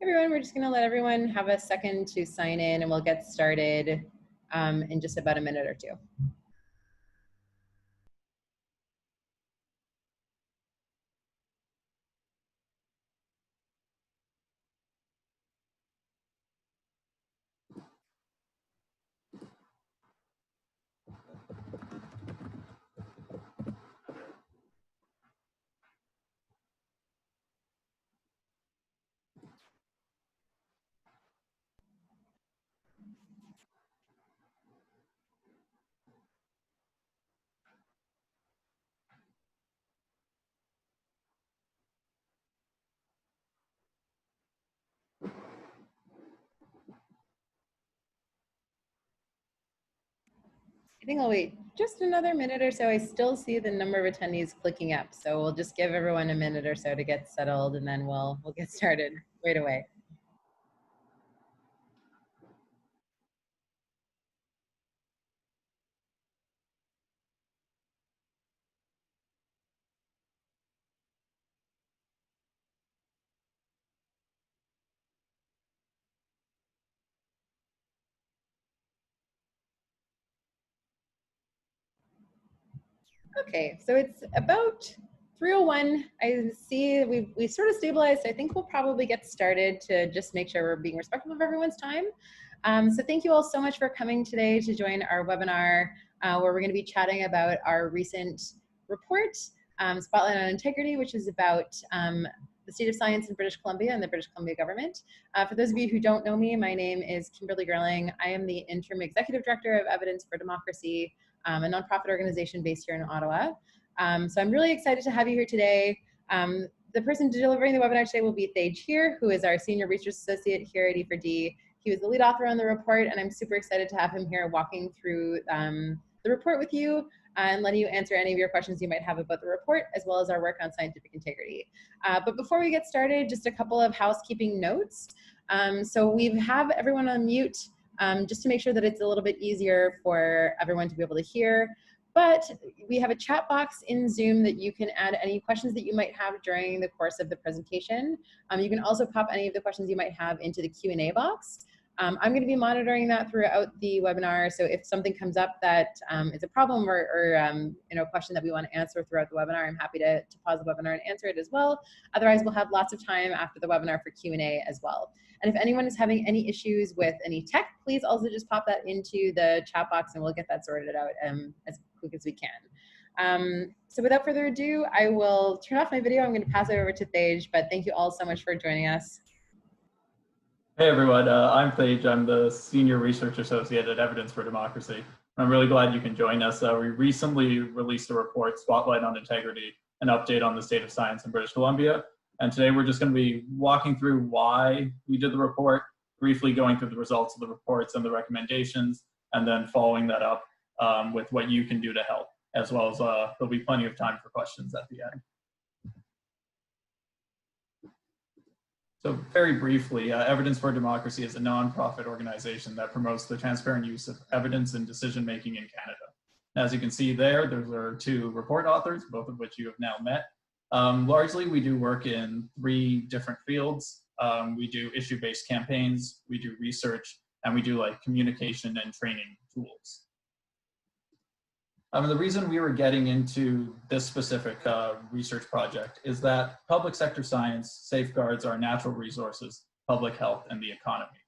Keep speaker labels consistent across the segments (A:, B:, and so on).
A: Everyone, we're just going to let everyone have a second to sign in and we'll get started in just about a minute or two. I think I'll wait just another minute or so. I still see the number of attendees clicking up, so we'll just give everyone a minute or so to get settled, and then we'll get started right away. Okay, so it's about 3:01. I see we sort of stabilized. I think we'll probably get started to just make sure we're being respectful of everyone's time. So thank you all so much for coming today to join our webinar where we're going to be chatting about our recent report, Spotlight on Integrity, which is about the state of science in British Columbia and the British Columbia government. For those of you who don't know me, my name is Kimberly Gerling. I am the Interim Executive Director of Evidence for Democracy, a nonprofit organization based here in Ottawa. So I'm really excited to have you here today. The person delivering the webinar today will be Thage Heer, who is our Senior Research Associate here at E4D. He was the lead author on the report, and I'm super excited to have him here walking through the report with you and letting you answer any of your questions you might have about the report, as well as our work on scientific integrity. But before we get started, just a couple of housekeeping notes. So we have everyone on mute just to make sure that it's a little bit easier for everyone to be able to hear. But we have a chat box in Zoom that you can add any questions that you might have during the course of the presentation. You can also pop any of the questions you might have into the Q&A box. I'm going to be monitoring that throughout the webinar, so if something comes up that is a problem or a question that we want to answer throughout the webinar, I'm happy to pause the webinar and answer it as well. Otherwise, we'll have lots of time after the webinar for Q&A as well. And if anyone is having any issues with any tech, please also just pop that into the chat box and we'll get that sorted out as quick as we can. So without further ado, I will turn off my video. I'm going to pass it over to Thage, but thank you all so much for joining us.
B: Hey everyone, I'm Thage. I'm the Senior Research Associate at Evidence for Democracy. I'm really glad you can join us. We recently released a report, Spotlight on Integrity, an update on the state of science in British Columbia. And today we're just going to be walking through why we did the report, briefly going through the results of the reports and the recommendations, and then following that up with what you can do to help, as well as there'll be plenty of time for questions at the end. So very briefly, Evidence for Democracy is a nonprofit organization that promotes the transparent use of evidence in decision-making in Canada. As you can see there, those are two report authors, both of which you have now met. Largely, we do work in 3 different fields. We do issue-based campaigns, we do research, and we do like communication and training tools. The reason we were getting into this specific research project is that public sector science safeguards our natural resources, public health, and the economy.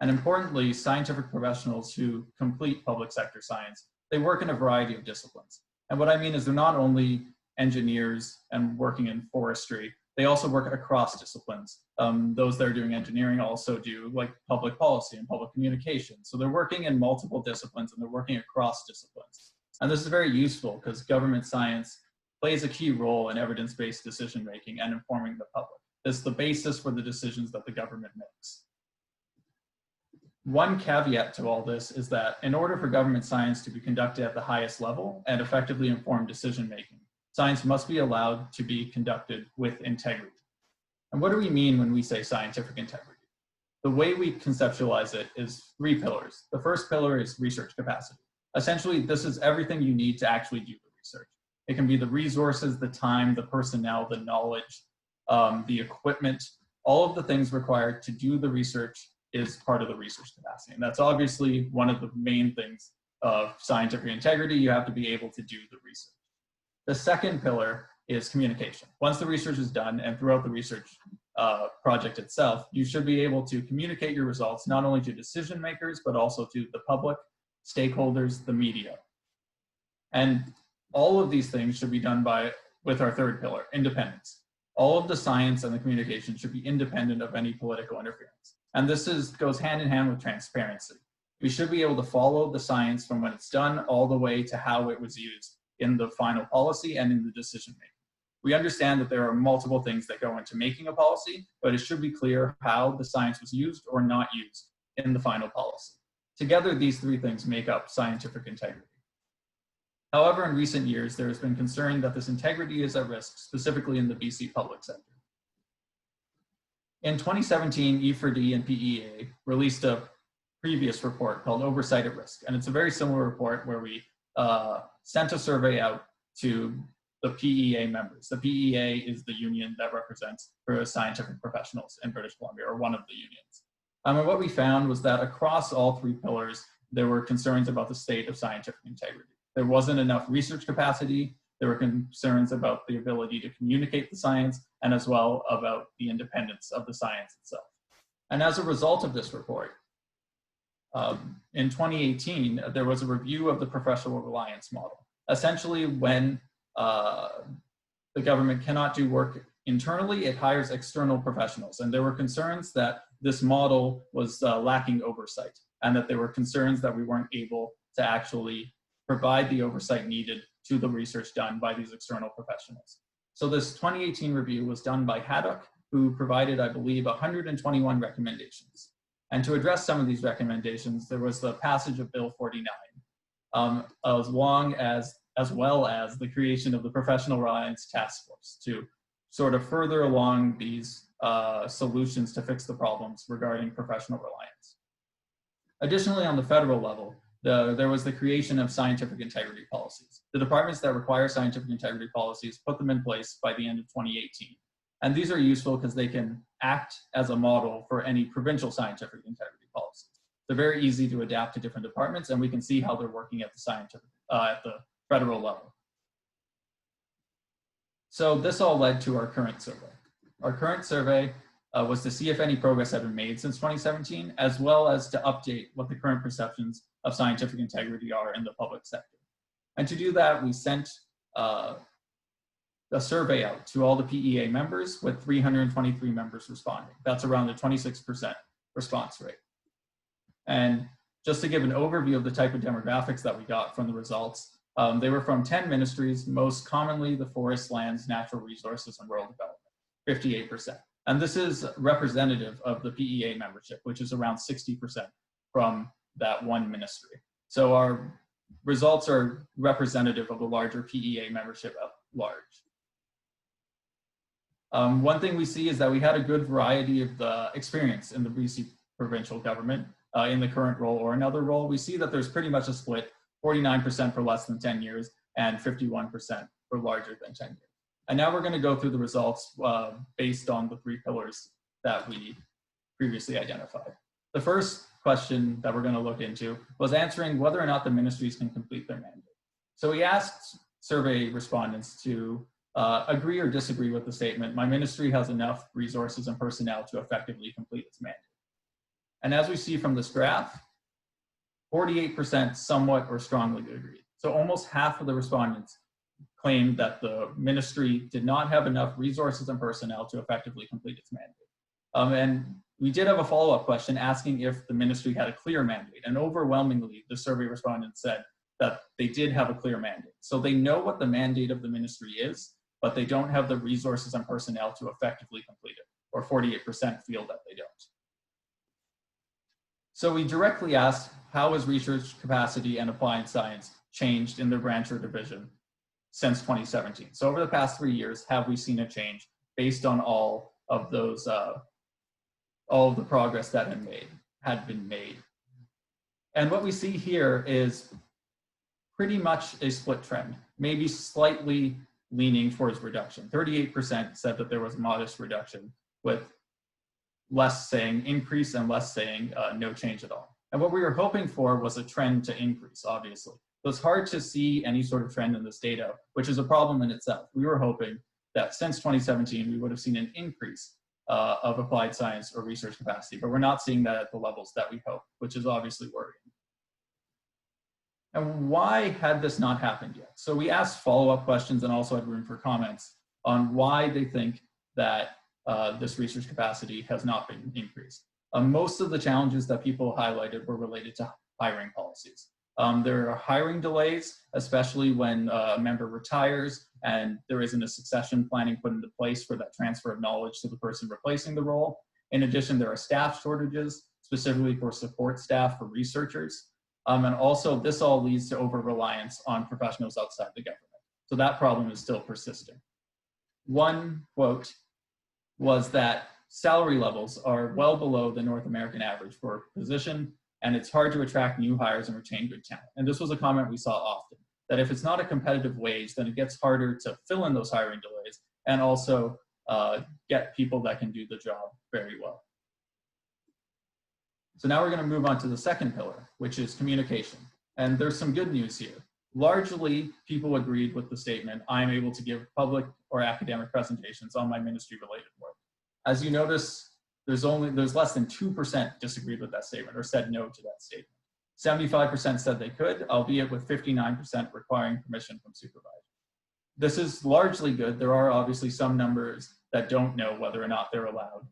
B: And importantly, scientific professionals who complete public sector science, they work in a variety of disciplines. And what I mean is they're not only engineers and working in forestry, they also work across disciplines. Those that are doing engineering also do like public policy and public communication. So they're working in multiple disciplines and they're working across disciplines. And this is very useful because government science plays a key role in evidence-based decision-making and informing the public. It's the basis for the decisions that the government makes. One caveat to all this is that in order for government science to be conducted at the highest level and effectively inform decision-making, science must be allowed to be conducted with integrity. And what do we mean when we say scientific integrity? The way we conceptualize it is 3 pillars. The first pillar is research capacity. Essentially, this is everything you need to actually do the research. It can be the resources, the time, the personnel, the knowledge, the equipment, all of the things required to do the research is part of the research capacity. And that's obviously one of the main things of scientific integrity. You have to be able to do the research. The second pillar is communication. Once the research is done and throughout the research project itself, you should be able to communicate your results not only to decision makers, but also to the public, stakeholders, the media. And all of these things should be done with our third pillar, independence. All of the science and the communication should be independent of any political interference. And this goes hand in hand with transparency. We should be able to follow the science from when it's done all the way to how it was used in the final policy and in the decision making. We understand that there are multiple things that go into making a policy, but it should be clear how the science was used or not used in the final policy. Together, these three things make up scientific integrity. However, in recent years, there has been concern that this integrity is at risk, specifically in the BC public sector. In 2017, E4D and PEA released a previous report called Oversight at Risk, and it's a very similar report where we sent a survey out to the PEA members. The PEA is the union that represents scientific professionals in British Columbia, or one of the unions. And what we found was that across all three pillars, there were concerns about the state of scientific integrity. There wasn't enough research capacity. There were concerns about the ability to communicate the science, and as well about the independence of the science itself. And as a result of this report, in 2018, there was a review of the professional reliance model. Essentially, when the government cannot do work internally, it hires external professionals. And there were concerns that this model was lacking oversight, and that there were concerns that we weren't able to actually provide the oversight needed to the research done by these external professionals. So this 2018 review was done by Haddock, who provided, I believe, 121 recommendations. And to address some of these recommendations, there was the passage of Bill 49, as well as the creation of the Professional Reliance Task Force to sort of further along these solutions to fix the problems regarding professional reliance. Additionally, on the federal level, there was the creation of scientific integrity policies. The departments that require scientific integrity policies put them in place by the end of 2018. And these are useful because they can act as a model for any provincial scientific integrity policies. They're very easy to adapt to different departments, and we can see how they're working at the federal level. So this all led to our current survey. Our current survey was to see if any progress had been made since 2017, as well as to update what the current perceptions of scientific integrity are in the public sector. And to do that, we sent a survey out to all the PEA members with 323 members responding. That's around a 26% response rate. And just to give an overview of the type of demographics that we got from the results, they were from 10 ministries, most commonly the forest, lands, natural resources, and rural development, 58%. And this is representative of the PEA membership, which is around 60% from that one ministry. So our results are representative of the larger PEA membership at large. One thing we see is that we had a good variety of the experience in the BC provincial government in the current role or another role. We see that there's pretty much a split, 49% for less than 10 years and 51% for larger than 10 years. And now we're going to go through the results based on the three pillars that we previously identified. The first question that we're going to look into was answering whether or not the ministries can complete their mandate. So we asked survey respondents to agree or disagree with the statement, my ministry has enough resources and personnel to effectively complete its mandate. And as we see from this graph, 48% somewhat or strongly agreed. So almost half of the respondents claimed that the ministry did not have enough resources and personnel to effectively complete its mandate. And we did have a follow-up question asking if the ministry had a clear mandate. And overwhelmingly, the survey respondents said that they did have a clear mandate. So they know what the mandate of the ministry is, but they don't have the resources and personnel to effectively complete it, or 48% feel that they don't. So we directly asked, how has research capacity and applied science changed in the branch or division since 2017? So over the past 3 years, have we seen a change based on all of those, all of the progress that had been made? And what we see here is pretty much a split trend, maybe slightly leaning towards reduction. 38% said that there was a modest reduction, with less saying increase and less saying no change at all. And what we were hoping for was a trend to increase, obviously. So it's hard to see any sort of trend in this data, which is a problem in itself. We were hoping that since 2017, we would have seen an increase of applied science or research capacity, but we're not seeing that at the levels that we hope, which is obviously worrying. And why had this not happened yet? So we asked follow-up questions and also had room for comments on why they think that this research capacity has not been increased. Most of the challenges that people highlighted were related to hiring policies. There are hiring delays, especially when a member retires and there isn't a succession planning put into place for that transfer of knowledge to the person replacing the role. In addition, there are staff shortages, specifically for support staff for researchers. And also, this all leads to over-reliance on professionals outside the government. So that problem is still persisting. One quote was that salary levels are well below the North American average for a position, and it's hard to attract new hires and retain good talent. And this was a comment we saw often, that if it's not a competitive wage, then it gets harder to fill in those hiring delays and also get people that can do the job very well. So now we're going to move on to the second pillar, which is communication. And there's some good news here. Largely, people agreed with the statement, I'm able to give public or academic presentations on my ministry-related work. As you notice, there's less than 2% disagreed with that statement or said no to that statement. 75% said they could, albeit with 59% requiring permission from supervisors. This is largely good. There are obviously some numbers that don't know whether or not they're allowed,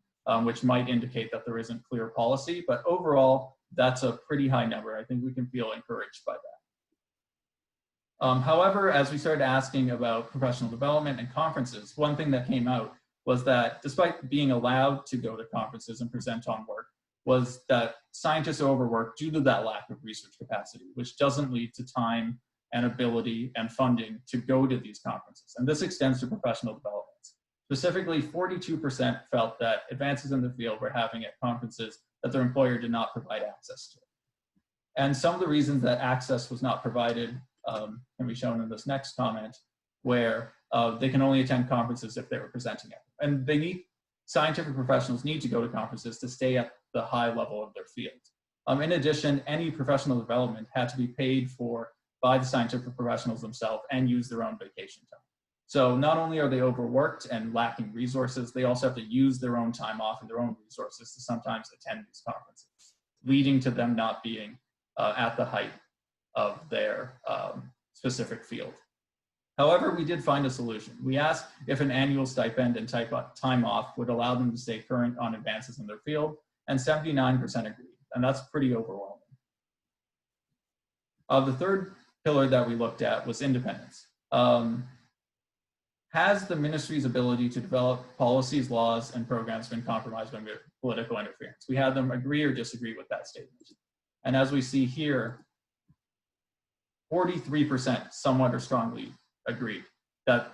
B: which might indicate that there isn't clear policy, but overall, that's a pretty high number. I think we can feel encouraged by that. However, as we started asking about professional development and conferences, one thing that came out was that despite being allowed to go to conferences and present on work, was that scientists are overworked due to that lack of research capacity, which doesn't lead to time and ability and funding to go to these conferences. And this extends to professional developments. Specifically, 42% felt that advances in the field were happening at conferences that their employer did not provide access to. And some of the reasons that access was not provided can be shown in this next comment, where they can only attend conferences if they were presenting at them. And scientific professionals need to go to conferences to stay at the high level of their field. In addition, any professional development had to be paid for by the scientific professionals themselves and use their own vacation time. So not only are they overworked and lacking resources, they also have to use their own time off and their own resources to sometimes attend these conferences, leading to them not being at the height of their specific field. However, we did find a solution. We asked if an annual stipend and time off would allow them to stay current on advances in their field, and 79% agreed, and that's pretty overwhelming. The third pillar that we looked at was independence. Has the ministry's ability to develop policies, laws, and programs been compromised by political interference? We had them agree or disagree with that statement. And as we see here, 43% somewhat or strongly agreed that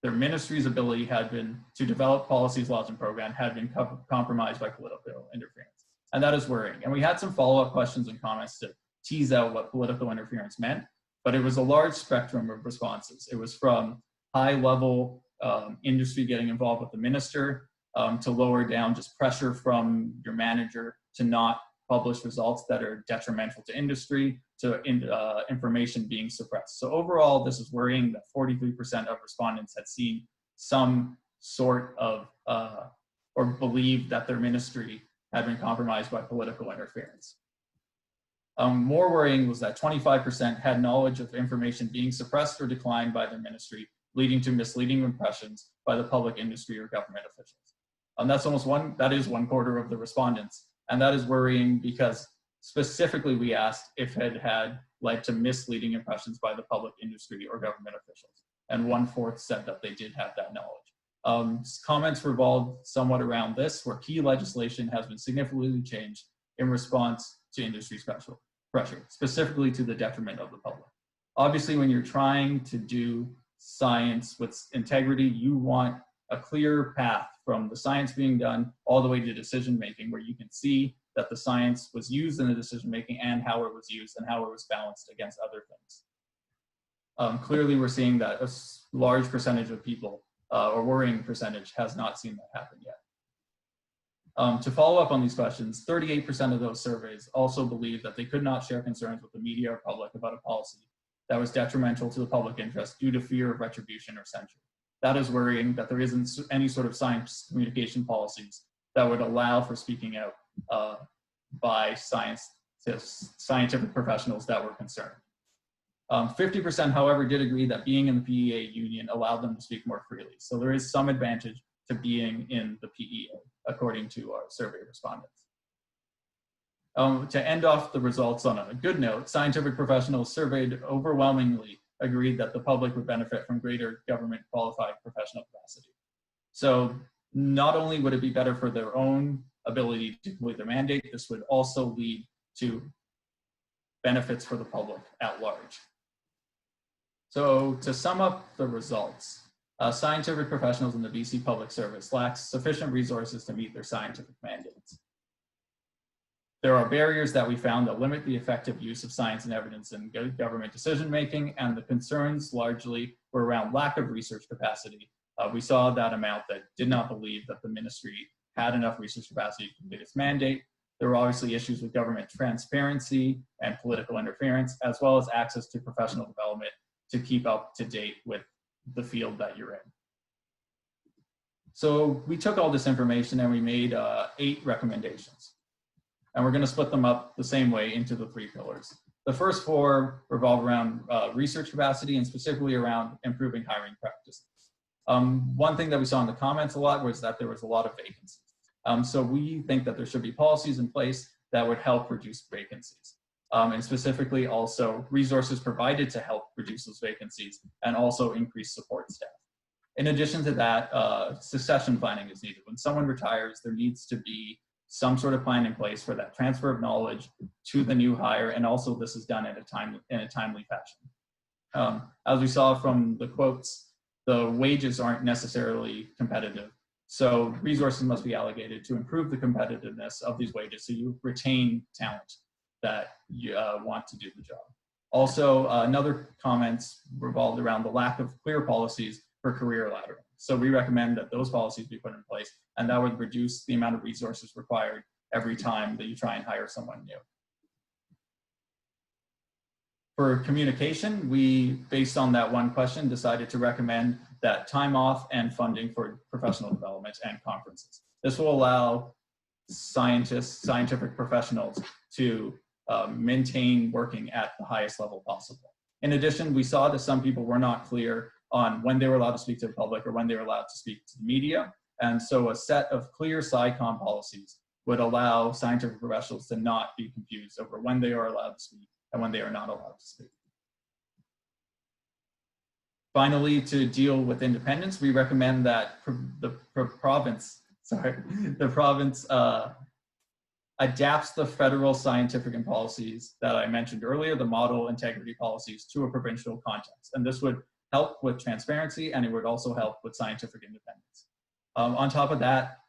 B: their ministry's ability had been to develop policies, laws, and programs had been compromised by political interference. And that is worrying. And we had some follow-up questions and comments to tease out what political interference meant, but it was a large spectrum of responses. It was from high-level industry getting involved with the minister, to lower down just pressure from your manager to not publish results that are detrimental to industry, to information being suppressed. So overall, this is worrying that 43% of respondents had seen some sort of, or believed that their ministry had been compromised by political interference. More worrying was that 25% had knowledge of information being suppressed or declined by their ministry, leading to misleading impressions by the public, industry, or government officials. That is one quarter of the respondents. And that is worrying because specifically we asked if it had led to misleading impressions by the public, industry, or government officials. And 1/4 said that they did have that knowledge. Comments revolved somewhat around this, where key legislation has been significantly changed in response to industry pressure, specifically to the detriment of the public. Obviously, when you're trying to do science with integrity, you want a clear path from the science being done all the way to decision making, where you can see that the science was used in the decision making and how it was used and how it was balanced against other things. Clearly, we're seeing that a large percentage of people, or worrying percentage, has not seen that happen yet. To follow up on these questions, 38% of those surveys also believe that they could not share concerns with the media or public about a policy that was detrimental to the public interest due to fear of retribution or censure. That is worrying that there isn't any sort of science communication policies that would allow for speaking out by scientific professionals that were concerned. 50%, however, did agree that being in the PEA union allowed them to speak more freely. So there is some advantage to being in the PEA, according to our survey respondents. To end off the results on a good note, scientific professionals surveyed overwhelmingly agreed that the public would benefit from greater government qualified professional capacity. So not only would it be better for their own ability to complete their mandate, this would also lead to benefits for the public at large. So to sum up the results, scientific professionals in the BC Public Service lack sufficient resources to meet their scientific mandates. There are barriers that we found that limit the effective use of science and evidence in government decision-making, and the concerns largely were around lack of research capacity. We saw that amount that did not believe that the ministry had enough research capacity to complete its mandate. There were obviously issues with government transparency and political interference, as well as access to professional development to keep up to date with the field that you're in. So we took all this information and we made 8 recommendations. And we're going to split them up the same way into the 3 pillars. The first 4 revolve around research capacity and specifically around improving hiring practices. One thing that we saw in the comments a lot was that there was a lot of vacancies. So we think that there should be policies in place that would help reduce vacancies. And specifically also resources provided to help reduce those vacancies and also increase support staff. In addition to that, succession planning is needed. When someone retires, there needs to be some sort of plan in place for that transfer of knowledge to the new hire, and also this is done in a timely fashion. As we saw from the quotes, the wages aren't necessarily competitive, so resources must be allocated to improve the competitiveness of these wages so you retain talent that you want to do the job. Also, another comments revolved around the lack of clear policies for career laddering. So we recommend that those policies be put in place, and that would reduce the amount of resources required every time that you try and hire someone new. For communication, we, based on that one question, decided to recommend that time off and funding for professional development and conferences. This will allow scientists, scientific professionals to maintain working at the highest level possible. In addition, we saw that some people were not clear on when they were allowed to speak to the public or when they were allowed to speak to the media. And so a set of clear SciComm policies would allow scientific professionals to not be confused over when they are allowed to speak and when they are not allowed to speak. Finally, to deal with independence, we recommend that the province adapts the federal scientific and policies that I mentioned earlier, the model integrity policies, to a provincial context. And this would help with transparency, and it would also help with scientific independence. On top of that,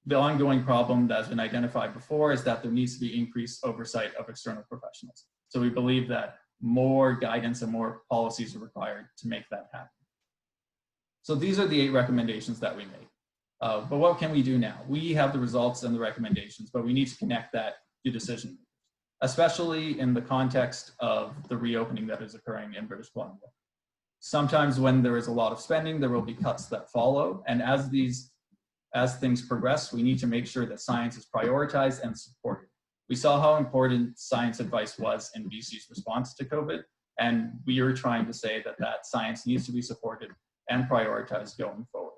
B: the ongoing problem that has been identified before is that there needs to be increased oversight of external professionals. So we believe that more guidance and more policies are required to make that happen. So these are the 8 recommendations that we made. But what can we do now? We have the results and the recommendations, but we need to connect that to decision makers, especially in the context of the reopening that is occurring in British Columbia. Sometimes when there is a lot of spending, there will be cuts that follow. And as things progress, we need to make sure that science is prioritized and supported. We saw how important science advice was in BC's response to COVID, and we are trying to say that that science needs to be supported and prioritized going forward.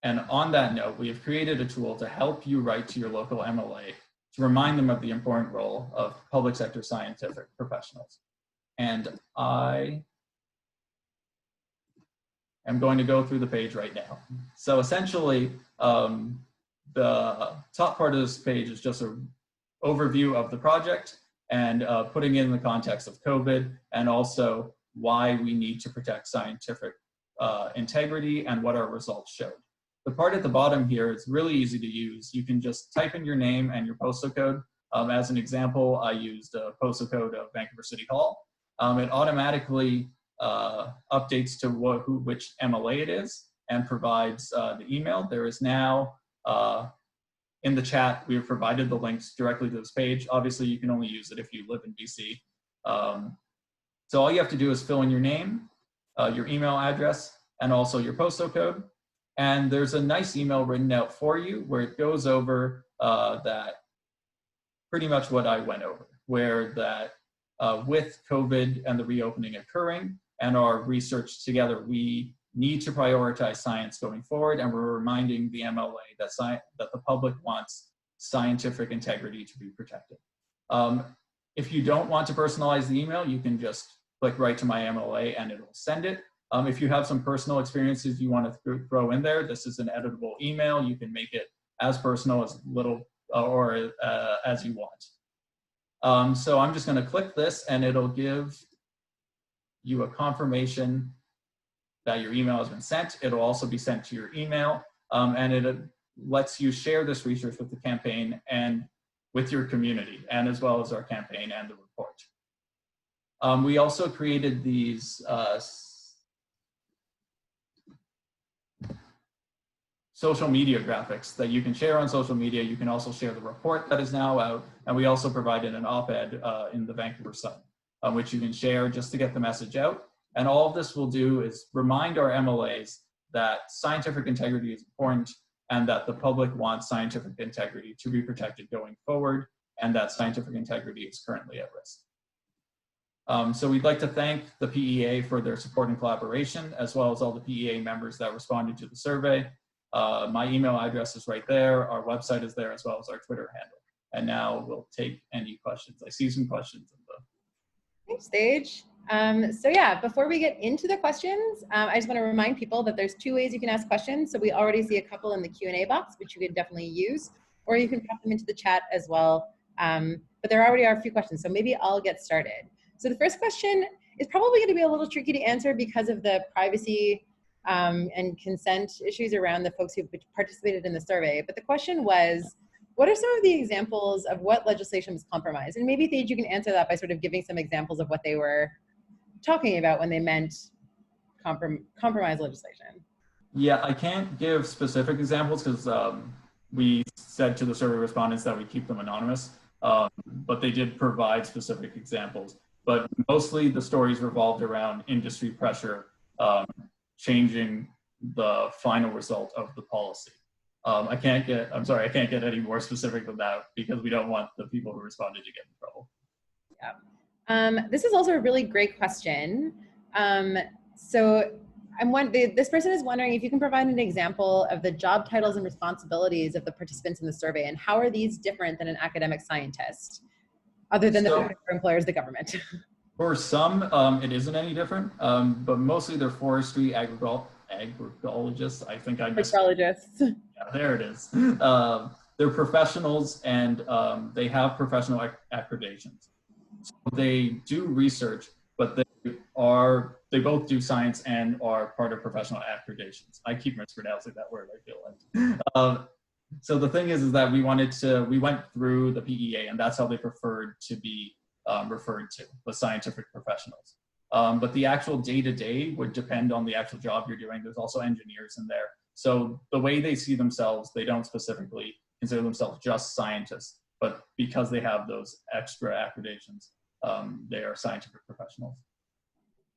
B: And on that note, we have created a tool to help you write to your local MLA to remind them of the important role of public sector scientific professionals. And I am going to go through the page right now. So essentially, the top part of this page is just an overview of the project and putting it in the context of COVID, and also why we need to protect scientific integrity and what our results showed. The part at the bottom here is really easy to use. You can just type in your name and your postal code. As an example, I used a postal code of Vancouver City Hall. It automatically updates to which MLA it is and provides the email. There is now In the chat, we have provided the links directly to this page. Obviously, you can only use it if you live in BC. So all you have to do is fill in your name, your email address, and also your postal code. And there's a nice email written out for you where it goes over that pretty much what I went over, where that with COVID and the reopening occurring and our research together, we need to prioritize science going forward, and we're reminding the MLA that the public wants scientific integrity to be protected. If you don't want to personalize the email, you can just click right to my MLA and it'll send it. If you have some personal experiences you want to throw in there, this is an editable email. You can make it as personal as little or as you want. So I'm just going to click this and it'll give you a confirmation that your email has been sent. It'll also be sent to your email, and it lets you share this research with the campaign and with your community, and as well as our campaign and the report. We also created these social media graphics that you can share on social media. You can also share the report that is now out, and we also provided an op-ed in the Vancouver Sun, which you can share just to get the message out. And all of this will do is remind our MLAs that scientific integrity is important and that the public wants scientific integrity to be protected going forward, and that scientific integrity is currently at risk. So we'd like to thank the PEA for their support and collaboration, as well as all the PEA members that responded to the survey. My email address is right there. Our website is there, as well as our Twitter handle. And now we'll take any questions. I see some questions in the...
A: Thanks, Sage. So yeah, before we get into the questions, I just want to remind people that there's two ways you can ask questions. So we already see a couple in the Q&A box, which you can definitely use, or you can pop them into the chat as well. But there already are a few questions, so maybe I'll get started. So the first question is probably going to be a little tricky to answer because of the privacy and consent issues around the folks who participated in the survey. But the question was, what are some of the examples of what legislation was compromised? And maybe, Thage, you can answer that by sort of giving some examples of what they were talking about when they meant compromise legislation.
B: Yeah, I can't give specific examples because we said to the survey respondents that we keep them anonymous, but they did provide specific examples. But mostly the stories revolved around industry pressure changing the final result of the policy. I'm sorry, I can't get any more specific than that because we don't want the people who responded to get in trouble.
A: Yeah. This is also a really great question. This person is wondering if you can provide an example of the job titles and responsibilities of the participants in the survey, and how are these different than an academic scientist, other than the employers, the government?
B: For some, it isn't any different, but mostly they're forestry, agricologists. I think I missed.
A: Agricologists.
B: Yeah, there it is. They're professionals, and they have professional accreditations. So they do research, but they both do science and are part of professional accreditations. I keep mispronouncing that word, I feel like. So the thing is that we went through the PEA, and that's how they preferred to be referred to, the scientific professionals. But the actual day-to-day would depend on the actual job you're doing. There's also engineers in there. So the way they see themselves, they don't specifically consider themselves just scientists, but because they have those extra accreditations, they are scientific professionals.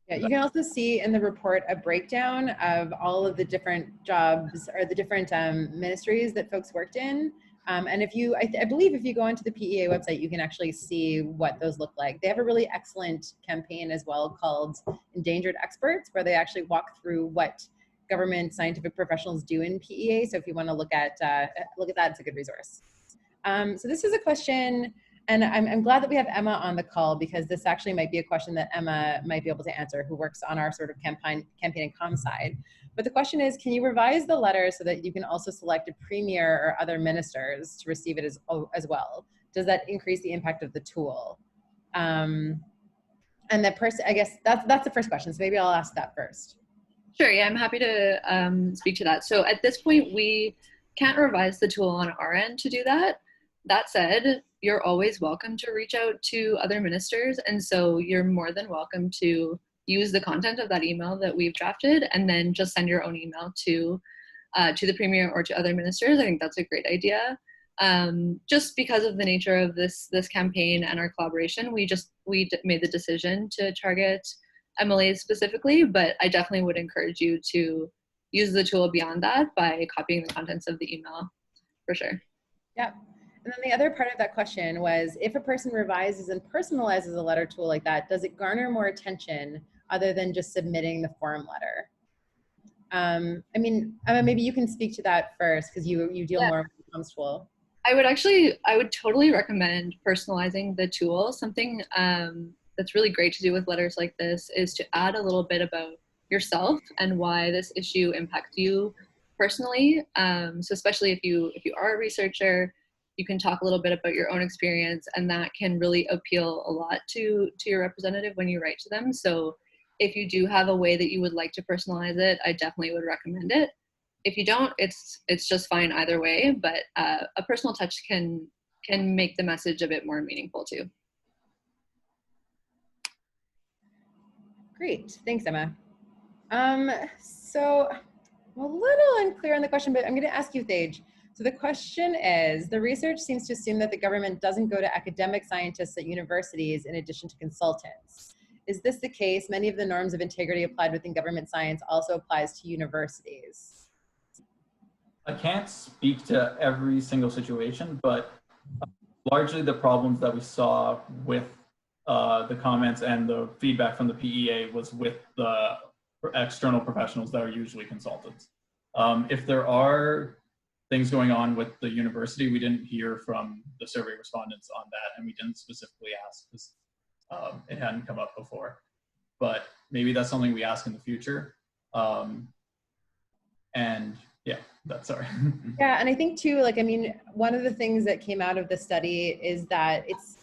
A: Yeah, you can also see in the report a breakdown of all of the different jobs or the different ministries that folks worked in. And if you, I believe if you go onto the PEA website, you can actually see what those look like. They have a really excellent campaign as well called Endangered Experts, where they actually walk through what government scientific professionals do in PEA. So if you want to look at that, it's a good resource. So this is a question, and I'm glad that we have Emma on the call, because this actually might be a question that Emma might be able to answer, who works on our sort of campaign and comm side. But the question is, can you revise the letter so that you can also select a premier or other ministers to receive it as well? Does that increase the impact of the tool? And the person, I guess that's the first question. So maybe I'll ask that first.
C: Sure, yeah, I'm happy to speak to that. So at this point, we can't revise the tool on our end to do that. That said, you're always welcome to reach out to other ministers. And so you're more than welcome to use the content of that email that we've drafted and then just send your own email to to the Premier or to other ministers. I think that's a great idea. Just because of the nature of this campaign and our collaboration, we made the decision to target MLAs specifically, but I definitely would encourage you to use the tool beyond that by copying the contents of the email, for sure.
A: Yep. And then the other part of that question was, if a person revises and personalizes a letter tool like that, does it garner more attention other than just submitting the form letter? I mean, Emma, maybe you can speak to that first because you deal more with the comms tool.
C: I would totally recommend personalizing the tool. Something that's really great to do with letters like this is to add a little bit about yourself and why this issue impacts you personally. So especially if you are a researcher, you can talk a little bit about your own experience, and that can really appeal a lot to your representative when you write to them. So if you do have a way that you would like to personalize it, I definitely would recommend it. If you don't, it's just fine either way, but a personal touch can make the message a bit more meaningful too.
A: Great, thanks, Emma. So I'm a little unclear on the question, but I'm going to ask you, Thage. So the question is, the research seems to assume that the government doesn't go to academic scientists at universities in addition to consultants. Is this the case? Many of the norms of integrity applied within government science also applies to universities.
B: I can't speak to every single situation, but largely the problems that we saw with the comments and the feedback from the PEA was with the external professionals that are usually consultants. If there are things going on with the university, we didn't hear from the survey respondents on that, and we didn't specifically ask because it hadn't come up before. But maybe that's something we ask in the future. And yeah, that's sorry.
A: Yeah, and I think too, like, I mean, one of the things that came out of the study is that it's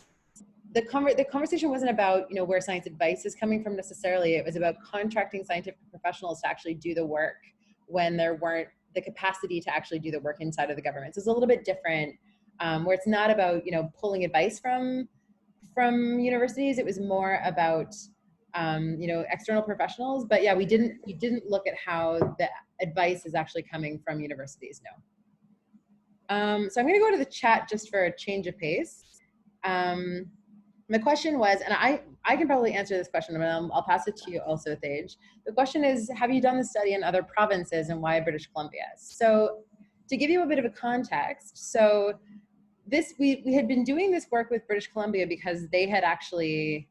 A: the conversation wasn't about, you know, where science advice is coming from necessarily. It was about contracting scientific professionals to actually do the work when there weren't the capacity to actually do the work inside of the government. So it's a little bit different, where it's not about, you know, pulling advice from universities. It was more about, you know, external professionals. But yeah, we didn't look at how the advice is actually coming from universities. No. So I'm going to go to the chat just for a change of pace. The question was, and I can probably answer this question, but I'll pass it to you also, Thage. The question is, have you done the study in other provinces and why British Columbia? So to give you a bit of a context, so we had been doing this work with British Columbia because they had actually,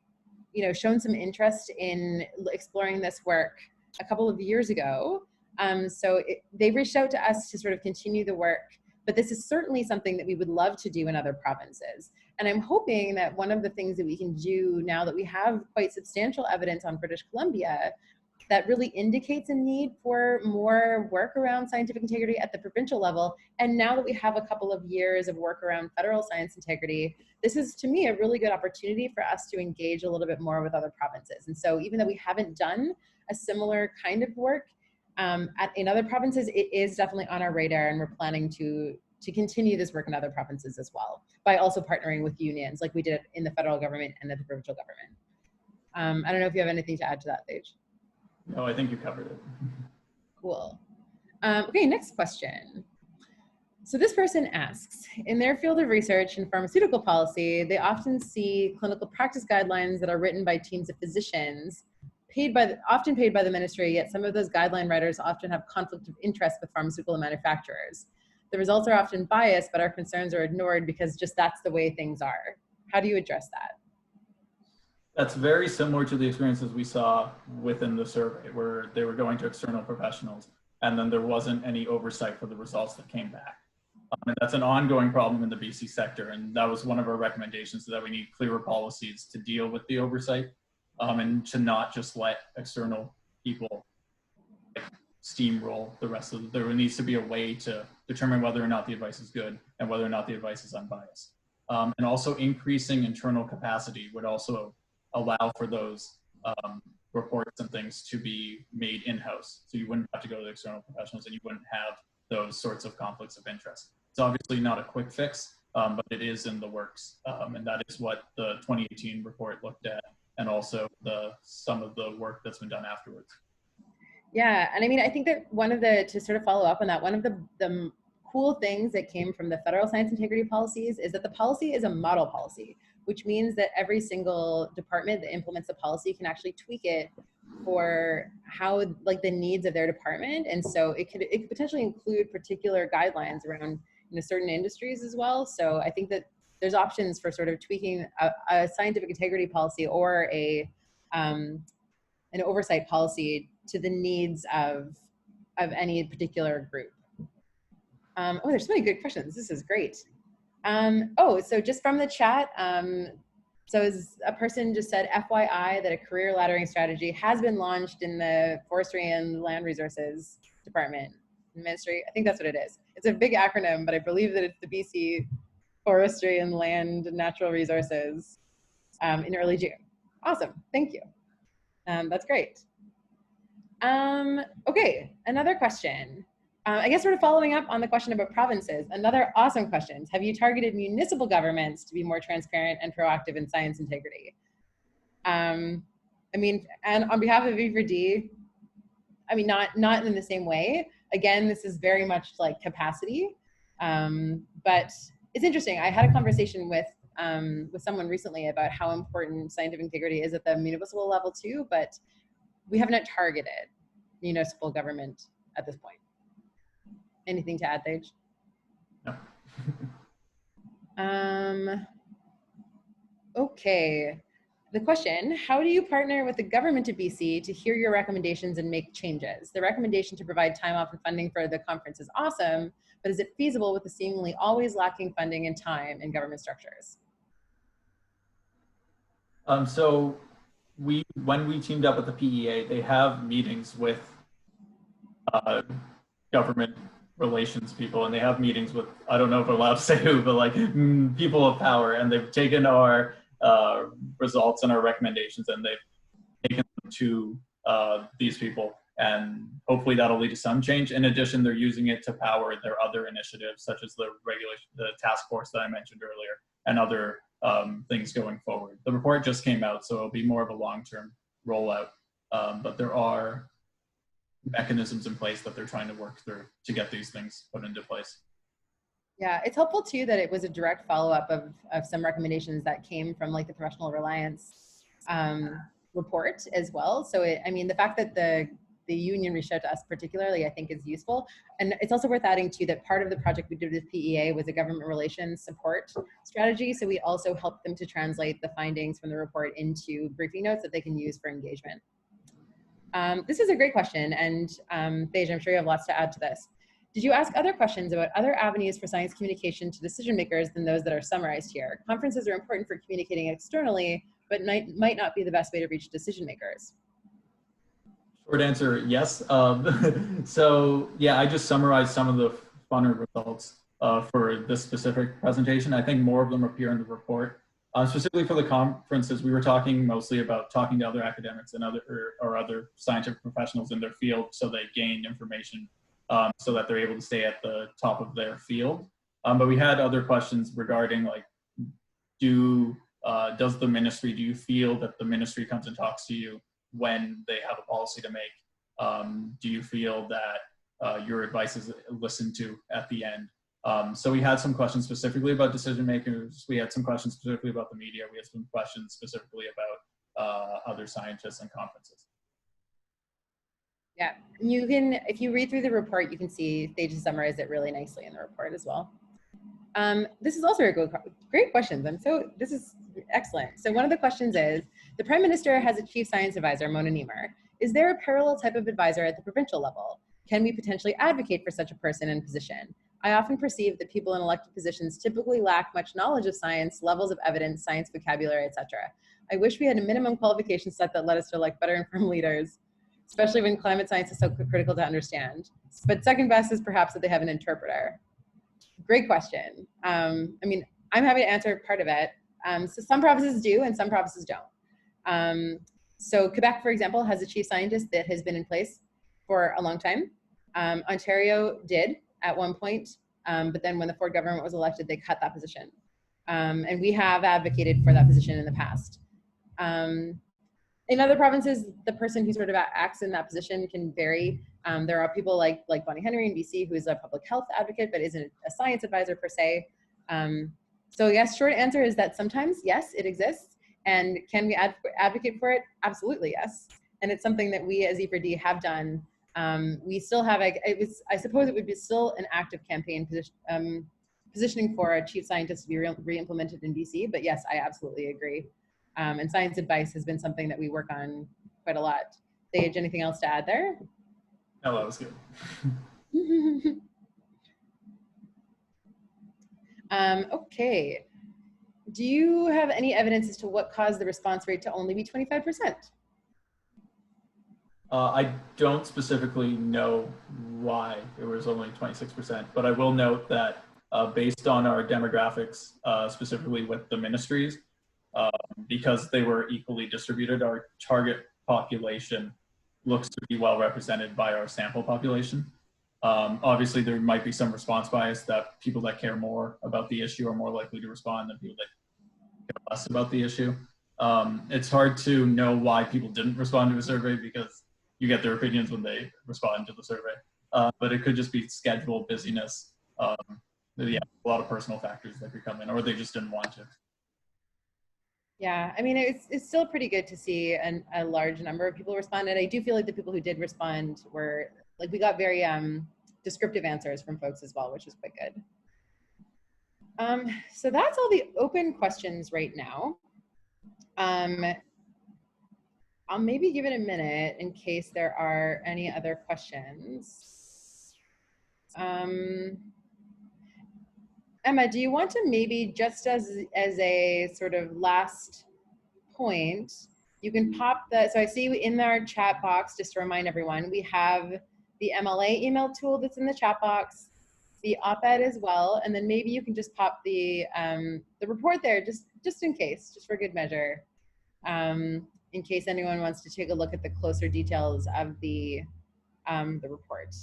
A: you know, shown some interest in exploring this work a couple of years ago. So they reached out to us to sort of continue the work, but this is certainly something that we would love to do in other provinces. And I'm hoping that one of the things that we can do now that we have quite substantial evidence on British Columbia that really indicates a need for more work around scientific integrity at the provincial level, and now that we have a couple of years of work around federal science integrity, this is, to me, a really good opportunity for us to engage a little bit more with other provinces. And so even though we haven't done a similar kind of work in other provinces, it is definitely on our radar, and we're planning to continue this work in other provinces as well, by also partnering with unions like we did in the federal government and the provincial government. I don't know if you have anything to add to that, Thage.
B: No, I think you covered it.
A: Cool. Okay, next question. So this person asks, in their field of research in pharmaceutical policy, they often see clinical practice guidelines that are written by teams of physicians, often paid by the ministry, yet some of those guideline writers often have conflict of interest with pharmaceutical manufacturers. The results are often biased, but our concerns are ignored because just that's the way things are. How do you address that?
B: That's very similar to the experiences we saw within the survey, where they were going to external professionals and then there wasn't any oversight for the results that came back. And that's an ongoing problem in the BC sector, and that was one of our recommendations, that we need clearer policies to deal with the oversight, and to not just let external people steamroll the rest of there needs to be a way to determine whether or not the advice is good and whether or not the advice is unbiased. And also increasing internal capacity would also allow for those reports and things to be made in-house. So you wouldn't have to go to the external professionals and you wouldn't have those sorts of conflicts of interest. It's obviously not a quick fix, but it is in the works. And that is what the 2018 report looked at, and also some of the work that's been done afterwards.
A: Yeah, and I mean, I think that one of the, to sort of follow up on that, one of the cool things that came from the federal science integrity policies is that the policy is a model policy, which means that every single department that implements the policy can actually tweak it for how, like, the needs of their department. And so it could potentially include particular guidelines around, you know, certain industries as well. So I think that there's options for sort of tweaking a scientific integrity policy or an oversight policy to the needs of any particular group. Oh, there's so many good questions. This is great. Oh, so just from the chat, so as a person just said, FYI, that a career laddering strategy has been launched in the Forestry and Land Resources Department Ministry. I think that's what it is. It's a big acronym, but I believe that it's the BC Forestry and Land Natural Resources in early June. Awesome, thank you. That's great. Okay, another question. I guess sort of following up on the question about provinces, another awesome question. Have you targeted municipal governments to be more transparent and proactive in science integrity? I mean, and on behalf of V4D, I mean, not in the same way. Again, this is very much like capacity, but it's interesting. I had a conversation with someone recently about how important scientific integrity is at the municipal level too, but we have not targeted municipal government at this point. Anything to add, Thage?
B: No.
A: Okay. The question, how do you partner with the government of BC to hear your recommendations and make changes? The recommendation to provide time off and funding for the conference is awesome, but is it feasible with the seemingly always lacking funding and time in government structures?
B: So when we teamed up with the PEA, they have meetings with government relations people, and they have meetings with, I don't know if I'm allowed to say who, but like people of power, and they've taken our results and our recommendations and they've taken them to these people, and hopefully that'll lead to some change. In addition, they're using it to power their other initiatives, such as the task force that I mentioned earlier, and other things going forward. The report just came out, so it'll be more of a long-term rollout, but there are mechanisms in place that they're trying to work through to get these things put into place.
A: Yeah, it's helpful too that it was a direct follow-up of some recommendations that came from like the Professional Reliance report as well. So I mean, the fact that the union reached out to us particularly, I think is useful. And it's also worth adding too that part of the project we did with PEA was a government relations support strategy. So we also helped them to translate the findings from the report into briefing notes that they can use for engagement. This is a great question, and Thage, I'm sure you have lots to add to this. Did you ask other questions about other avenues for science communication to decision makers than those that are summarized here? Conferences are important for communicating externally, but might not be the best way to reach decision makers.
B: Short answer, yes. So yeah, I just summarized some of the funner results for this specific presentation. I think more of them appear in the report. Specifically for the conferences, we were talking mostly about talking to other academics and other scientific professionals in their field, so they gain information so that they're able to stay at the top of their field. But we had other questions regarding like, does the ministry, do you feel that the ministry comes and talks to you when they have a policy to make? Do you feel that your advice is listened to at the end? So we had some questions specifically about decision makers. We had some questions specifically about the media. We had some questions specifically about other scientists and conferences.
A: Yeah, you can, if you read through the report, you can see they just summarize it really nicely in the report as well. This is also a great question. This is excellent. So one of the questions is, the Prime Minister has a Chief Science Advisor, Mona Niemer. Is there a parallel type of advisor at the provincial level? Can we potentially advocate for such a person and position? I often perceive that people in elected positions typically lack much knowledge of science, levels of evidence, science vocabulary, etc. I wish we had a minimum qualification set that led us to elect better informed leaders, especially when climate science is so critical to understand. But second best is perhaps that they have an interpreter. Great question. I mean, I'm happy to answer part of it. So some provinces do and some provinces don't. So Quebec, for example, has a chief scientist that has been in place for a long time. Ontario did at one point, but then when the Ford government was elected, they cut that position. And we have advocated for that position in the past. In other provinces, the person who sort of acts in that position can vary. There are people like Bonnie Henry in BC, who is a public health advocate, but isn't a science advisor per se. So yes, short answer is that sometimes, yes, it exists. And can we advocate for it? Absolutely, yes. And it's something that we as E4D have done. We still have, I suppose it would be still an active campaign positioning for a chief scientist to be re-implemented in BC, but yes, I absolutely agree. And science advice has been something that we work on quite a lot. Sage, anything else to add there?
B: No, that was good.
A: Okay. Do you have any evidence as to what caused the response rate to only be 25%?
B: I don't specifically know why it was only 26%, but I will note that based on our demographics, specifically with the ministries, because they were equally distributed, our target population looks to be well represented by our sample population. Obviously, there might be some response bias that people that care more about the issue are more likely to respond than people that care less about the issue. It's hard to know why people didn't respond to a survey because you get their opinions when they respond to the survey. But it could just be schedule, busyness, yeah, a lot of personal factors that could come in, or they just didn't want to.
A: Yeah, I mean, it's still pretty good to see a large number of people responded. I do feel like the people who did respond were, like, we got very descriptive answers from folks as well, which is quite good. So that's all the open questions right now. I'll maybe give it a minute in case there are any other questions. Emma, do you want to maybe, just as a sort of last point, you can pop so I see in our chat box, just to remind everyone, we have the MLA email tool that's in the chat box, the op-ed as well, and then maybe you can just pop the report there, just in case, just for good measure, in case anyone wants to take a look at the closer details of the report.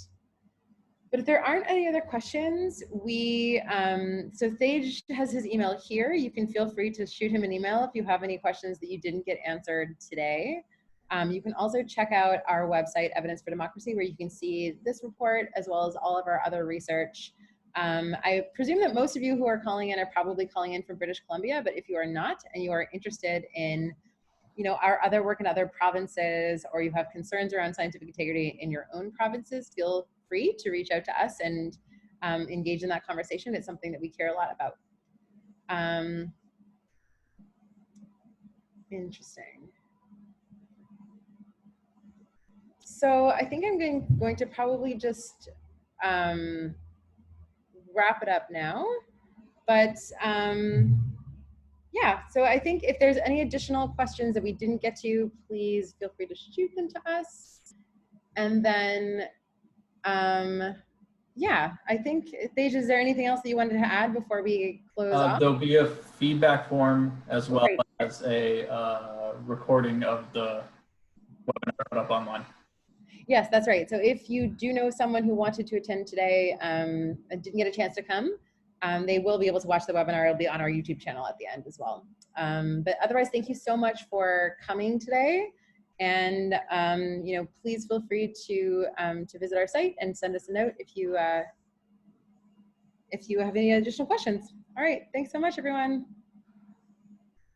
A: But if there aren't any other questions, so Sage has his email here. You can feel free to shoot him an email if you have any questions that you didn't get answered today. You can also check out our website, Evidence for Democracy, where you can see this report as well as all of our other research. I presume that most of you who are calling in are probably calling in from British Columbia, but if you are not and you are interested in our other work in other provinces, or you have concerns around scientific integrity in your own provinces, feel free to reach out to us and engage in that conversation. It's something that we care a lot about. Interesting. So I think I'm going to probably just wrap it up now. But yeah, so I think if there's any additional questions that we didn't get to, please feel free to shoot them to us. And then, yeah, I think, Sage, is there anything else that you wanted to add before we close off?
B: There'll be a feedback form as well as a recording of the webinar put up online.
A: Yes, that's right. So if you do know someone who wanted to attend today and didn't get a chance to come, they will be able to watch the webinar. It'll be on our YouTube channel at the end as well. But otherwise, thank you so much for coming today. And please feel free to visit our site and send us a note if you have any additional questions. All right, thanks so much, everyone.